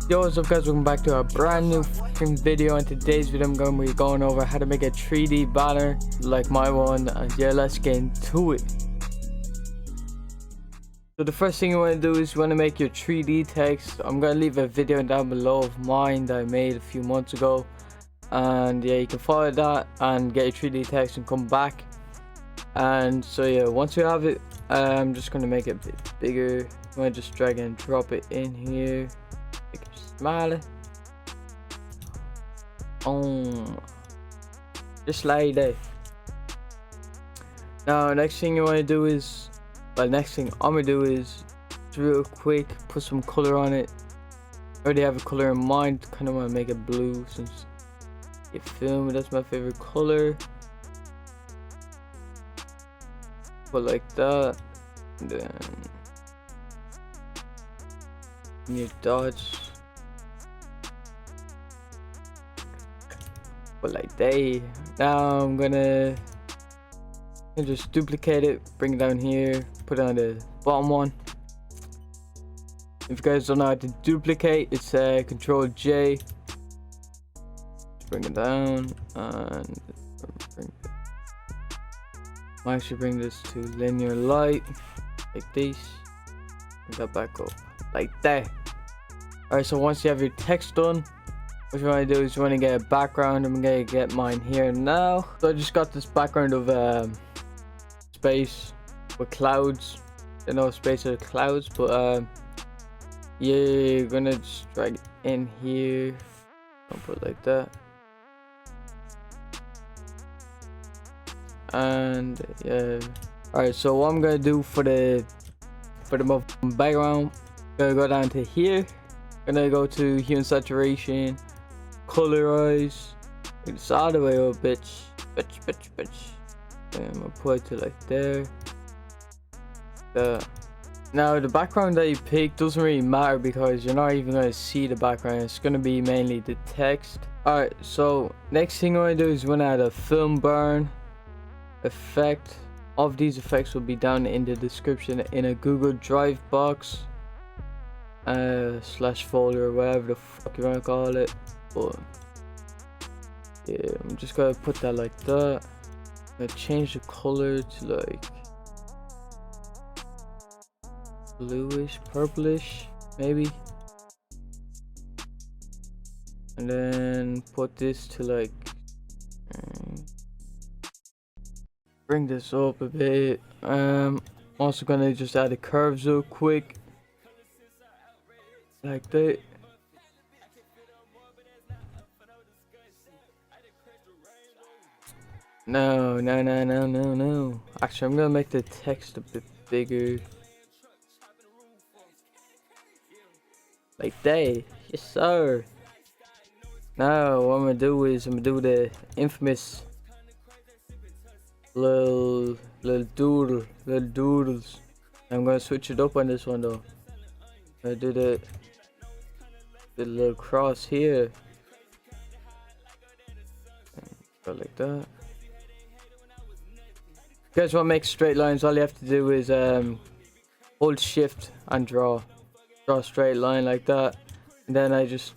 Yo, what's up guys, welcome back to a brand new fucking video. In today's video I'm going to be going over how to make a 3D banner like my one, and yeah, let's get into it. So the first thing you want to do is you want to make your 3D text. I'm going to leave a video down below of mine that I made a few months ago, and yeah, you can follow that and get your 3D text and come back. And so yeah, once you have it, I'm just going to make it a bit bigger. I'm going to just drag and drop it in here. Make it smaller. Just like that. Now next thing you want to do is, next thing I'm gonna do is real quick put some color on it. I already have a color in mind. Kind of want to make it blue since you feel me, that's my favorite color. Put like that, and then new dots. But like that. Now I'm gonna just duplicate it, bring it down here, put it on the bottom one. If you guys don't know how to duplicate, it's Control J. Bring it down and I should bring this to linear light like this. Bring that back up like that. Alright, so once you have your text done, what you want to do is you want to get a background. I'm gonna get mine here now. So I just got this background of space with clouds. I know space with clouds, but yeah, you're gonna just drag it in here. I'll put it like that. And yeah, alright, so what I'm gonna do for the background, I'm gonna go down to here. I'm gonna go to hue and saturation, colorize, make this all the way up, bitch. And I'm gonna put it to like there. Now the background that you pick doesn't really matter because you're not even gonna see the background. It's gonna be mainly the text. Alright, so next thing I'm gonna do is I'm gonna add a film burn effect. All of these effects will be down in the description in a Google Drive box, slash folder, or whatever the fuck you want to call it. But yeah, I'm just gonna put that like that. I'm gonna change the color to like bluish, purplish maybe, and then put this to like bring this up a bit. Also gonna just add the curves real quick like that. No. Actually, I'm gonna make the text a bit bigger like that. Yes sir. Now what I'm gonna do is I'm gonna do the infamous little doodles. I'm gonna switch it up on this one though. I do the little cross here. Go like that. If you guys want to make straight lines, all you have to do is hold shift and draw a straight line like that, and then I just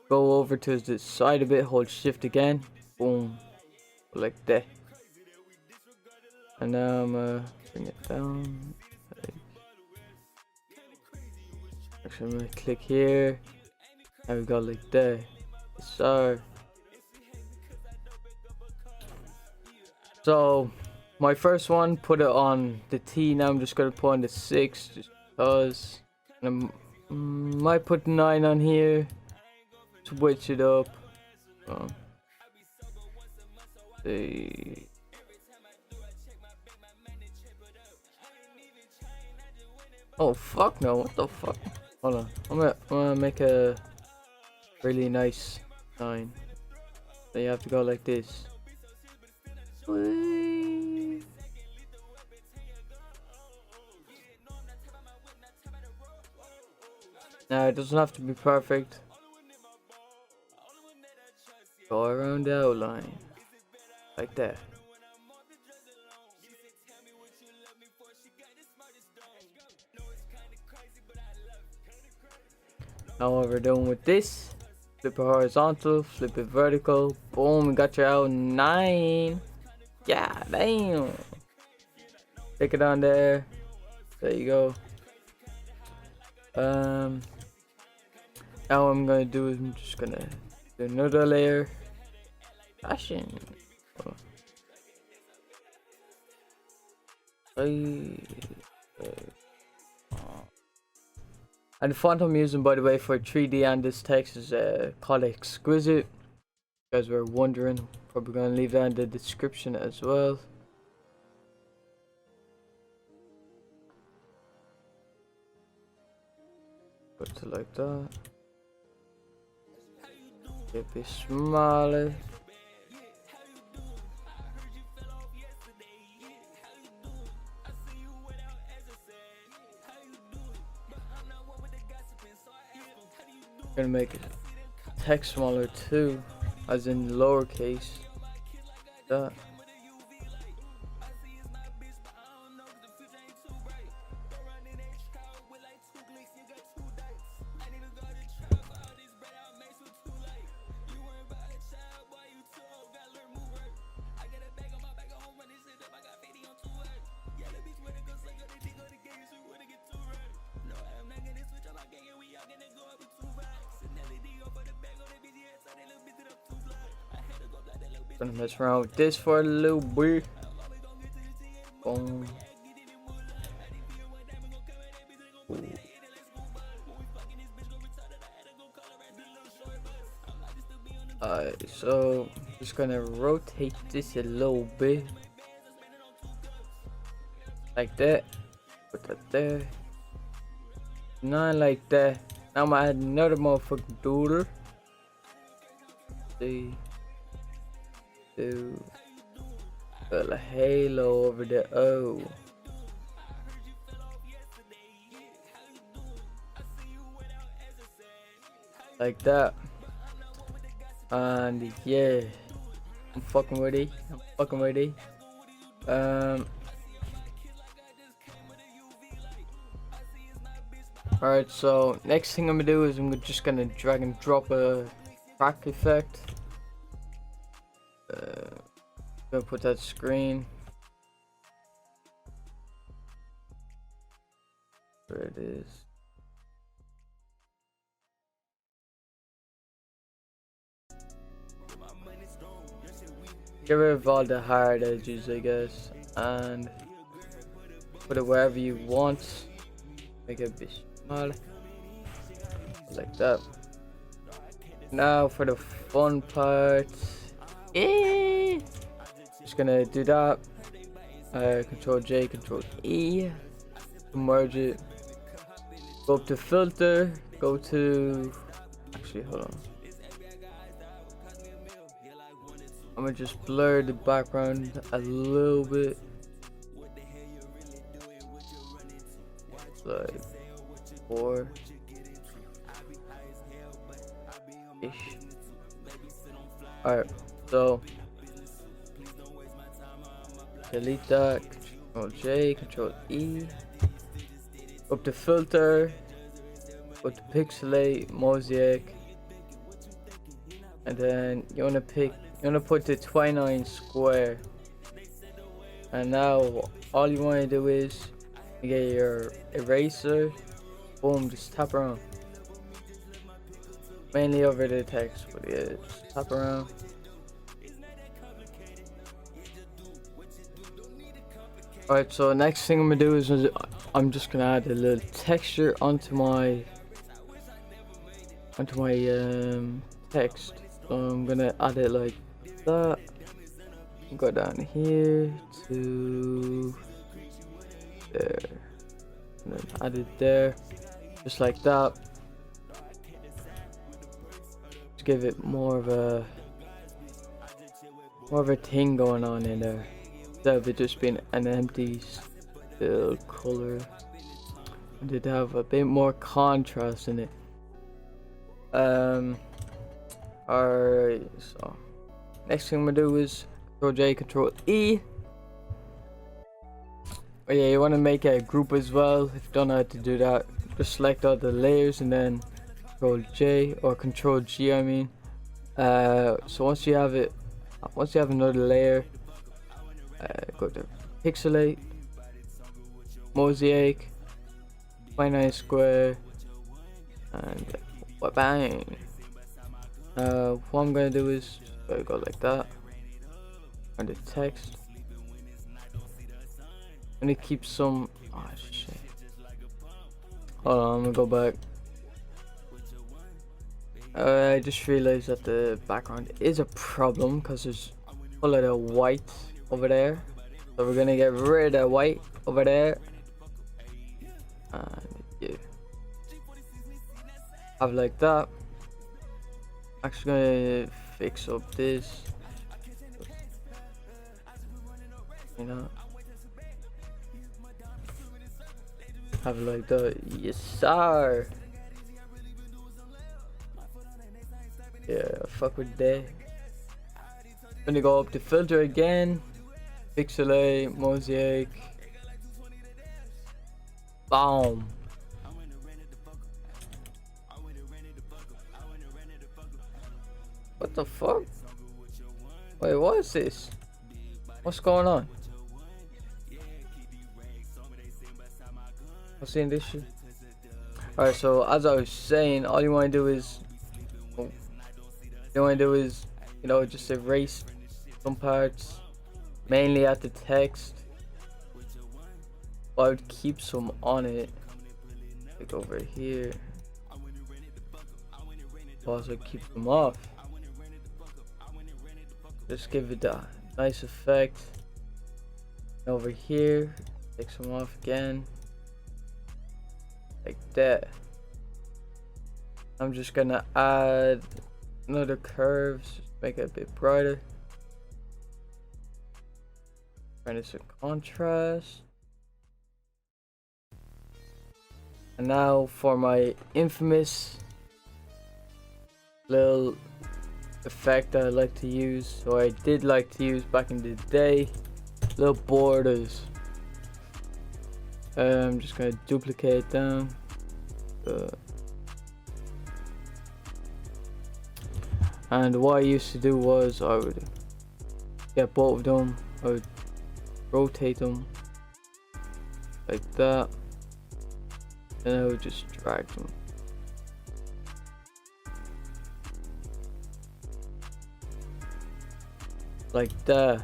go over to the side of it, hold shift again, boom, like that. And now I'm gonna bring it down. Actually, I'm gonna click here. Now we got like that. So my first one, put it on the T. Now I'm just gonna put on the 6 just because. And I might put 9 on here. Switch it up. See. Oh fuck no, what the fuck? Hold on, I'm gonna make a really nice sign. So you have to go like this. Whee. Now it doesn't have to be perfect. Go around the outline like that. Now what we're doing with this, flip it horizontal, flip it vertical, boom, we got your outline. Yeah, damn. Stick it on there. There you go. Now what I'm gonna do is I'm just gonna do another layer. Fashion. And the font I'm using, by the way, for 3D and this text is called Exquisite. If you guys were wondering, probably gonna leave that in the description as well. Put it like that. Get a bit smaller. Gonna make it text smaller too, as in lowercase. That. Gonna mess around with this for a little bit. Boom. Alright, so just gonna rotate this a little bit. Like that. Put that there. Not like that. Now I'm gonna add another motherfucking doodle. See. Do a halo over the O. Like that. And yeah, I'm fucking with it. Alright, so next thing I'm gonna do is I'm just gonna drag and drop a crack effect. Gonna put that screen where it is. Get rid of all the hard edges, I guess, and put it wherever you want. Make it a bit smaller, like that. Now for the fun part. Just gonna do that. Control J, Control E, merge it. Go up to filter. Go to. Actually, hold on. I'm gonna just blur the background a little bit. Like 4-ish. Alright, so delete that, Control J, Control E, up to filter, go to Pixelate, Mosaic, and then you wanna put the 29 square. And now all you wanna do is you get your eraser, boom, just tap around. Mainly over the text, but yeah, just tap around. Alright, so next thing I'm gonna do is I'm just gonna add a little texture onto my text. So I'm gonna add it like that. Go down here to there, and then add it there, just like that. Just give it more of a thing going on in there, instead of it just being an empty still color. I did have a bit more contrast in it. Alright, so next thing I'm gonna do is Control J, Control E. Oh yeah, you want to make a group as well. If you don't know how to do that, just select all the layers and then Control J or Control G, I mean. So once you have another layer, go to Pixelate, Mosaic, 29 square, and bang. What I'm gonna do is go like that, and the text. I'm gonna keep some. Oh shit. Hold on, I'm gonna go back. I just realized that the background is a problem because there's a lot of white over there. So we're gonna get rid of white over there. And yeah, have like that. Actually gonna fix up this. You know. Have it like that. Yes sir. Yeah, fuck with that. Gonna go up to filter again. Pixelate, Mosaic. Boom. What the fuck? Wait, what is this? What's going on? I'm seeing this shit. Alright, so as I was saying, all you want to do is you know, just erase some parts, mainly at the text, but I would keep some on it, like over here. Also keep them off, just give it that nice effect. Over here, take some off again, like that. I'm just gonna add another curves, make it a bit brighter. Trying to some contrast. And now for my infamous little effect that I like to use, or I did like to use back in the day, little borders. I'm just gonna duplicate them. And what I used to do was I would get both of them, I would rotate them like that, and I would just drag them. Like that.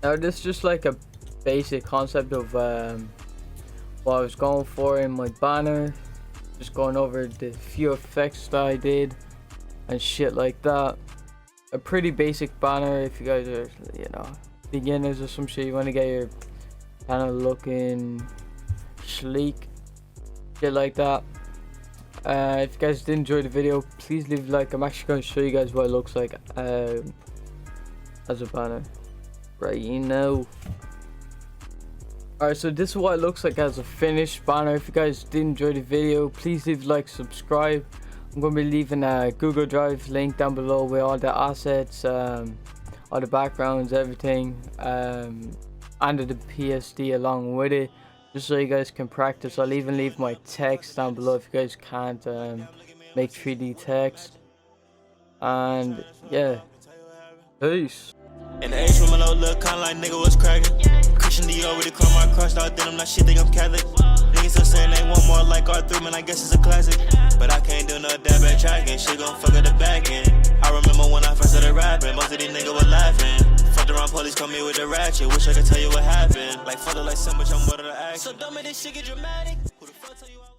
Now this is just like a basic concept of what I was going for in my banner. Just going over the few effects that I did and shit like that. A pretty basic banner if you guys are, you know, beginners or some shit. You want to get your channel looking sleek, shit like that. If you guys did enjoy the video, please leave a like. I'm actually going to show you guys what it looks like as a banner right now. Alright, so this is what it looks like as a finished banner. If you guys did enjoy the video, please leave a like, subscribe. I'm going to be leaving a Google Drive link down below with all the assets, all the backgrounds, everything, and the PSD along with it, just so you guys can practice. I'll even leave my text down below if you guys can't make 3D text. And yeah, peace. In the H room, a look kinda like nigga was cracking. Christian Dior with the chrome I crushed out denim, that shit think I'm Catholic. Niggas still saying they want more like R3, man, I guess it's a classic. But I can't do no dab at tracking, shit gon' fuck up the back end. I remember when I first started rapping, most of these niggas were laughing. Fucked around, police come here with the ratchet, wish I could tell you what happened. Like fuck it like so much, I'm more than the action. So dumb, this shit get dramatic.